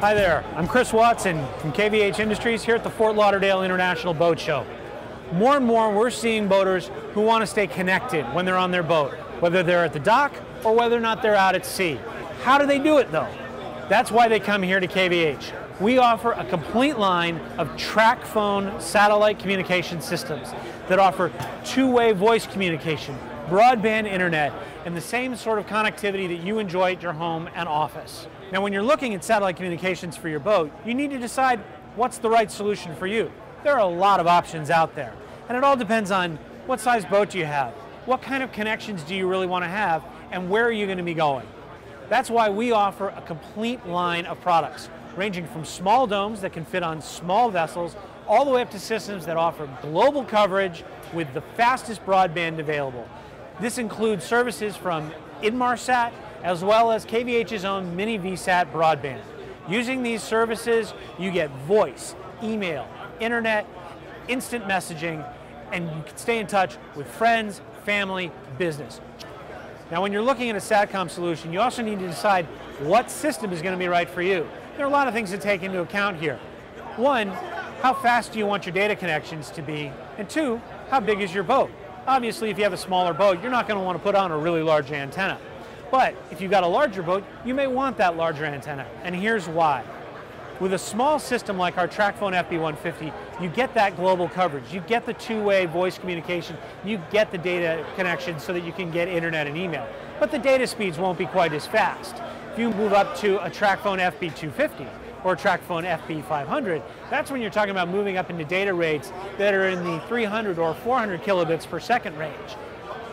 Hi there, I'm Chris Watson from KVH Industries here at the Fort Lauderdale International Boat Show. More and more we're seeing boaters who want to stay connected when they're on their boat, whether they're at the dock or whether or not they're out at sea. How do they do it though? That's why they come here to KVH. We offer a complete line of TracPhone satellite communication systems that offer two-way voice communication, broadband internet, and the same sort of connectivity that you enjoy at your home and office. Now, when you're looking at satellite communications for your boat, you need to decide what's the right solution for you. There are a lot of options out there, and it all depends on what size boat do you have, what kind of connections do you really want to have, and where are you going to be going. That's why we offer a complete line of products, ranging from small domes that can fit on small vessels, all the way up to systems that offer global coverage with the fastest broadband available. This includes services from Inmarsat, as well as KVH's own Mini VSAT broadband. Using these services, you get voice, email, internet, instant messaging, and you can stay in touch with friends, family, business. Now, when you're looking at a SATCOM solution, you also need to decide what system is going to be right for you. There are a lot of things to take into account here. One, how fast do you want your data connections to be? And two, how big is your boat? Obviously, if you have a smaller boat, you're not going to want to put on a really large antenna. But if you've got a larger boat, you may want that larger antenna, and here's why. With a small system like our TracPhone FB150, you get that global coverage, you get the two-way voice communication, you get the data connection so that you can get internet and email. But the data speeds won't be quite as fast. If you move up to a TracPhone FB250 or a TracPhone FB500, that's when you're talking about moving up into data rates that are in the 300 or 400 kilobits per second range.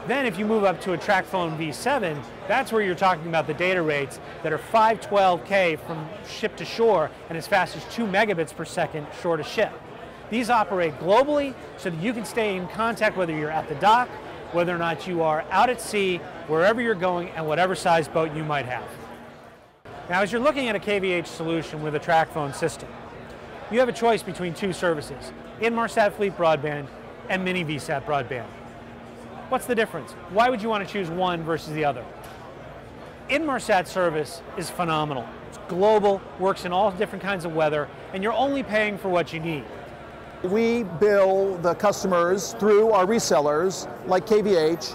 Then if you move up to a TracPhone V7, that's where you're talking about the data rates that are 512K from ship to shore and as fast as 2 megabits per second shore to ship. These operate globally so that you can stay in contact whether you're at the dock, whether or not you are out at sea, wherever you're going, and whatever size boat you might have. Now, as you're looking at a KVH solution with a TracPhone system, you have a choice between two services, Inmarsat Fleet Broadband and Mini VSAT Broadband. What's the difference? Why would you want to choose one versus the other? Inmarsat service is phenomenal. It's global, works in all different kinds of weather, and you're only paying for what you need. We bill the customers through our resellers, like KVH,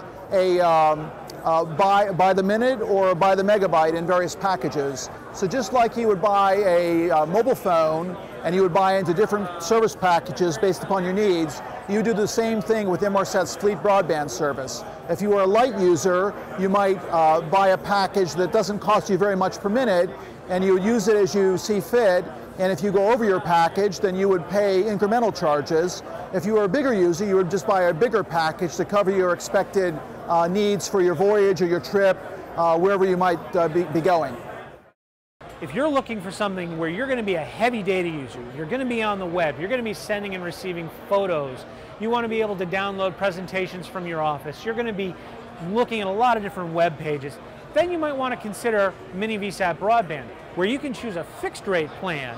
by the minute or by the megabyte in various packages. So just like you would buy a mobile phone and you would buy into different service packages based upon your needs, you do the same thing with Inmarsat's Fleet Broadband service. If you are a light user, you might buy a package that doesn't cost you very much per minute, and you would use it as you see fit. And if you go over your package, then you would pay incremental charges. If you were a bigger user, you would just buy a bigger package to cover your expected needs for your voyage or your trip, wherever you might be going. If you're looking for something where you're going to be a heavy data user, you're going to be on the web, you're going to be sending and receiving photos, you want to be able to download presentations from your office, you're going to be looking at a lot of different web pages, then you might want to consider Mini VSAT Broadband, where you can choose a fixed rate plan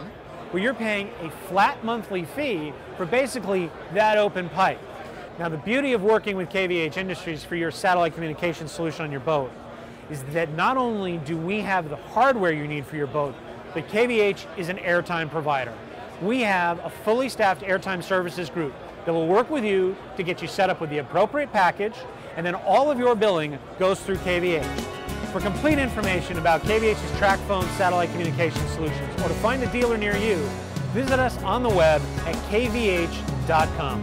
where you're paying a flat monthly fee for basically that open pipe. Now, the beauty of working with KVH Industries for your satellite communication solution on your boat is that not only do we have the hardware you need for your boat, but KVH is an airtime provider. We have a fully staffed airtime services group that will work with you to get you set up with the appropriate package, and then all of your billing goes through KVH. For complete information about KVH's TracPhone satellite communication solutions or to find a dealer near you, visit us on the web at kvh.com.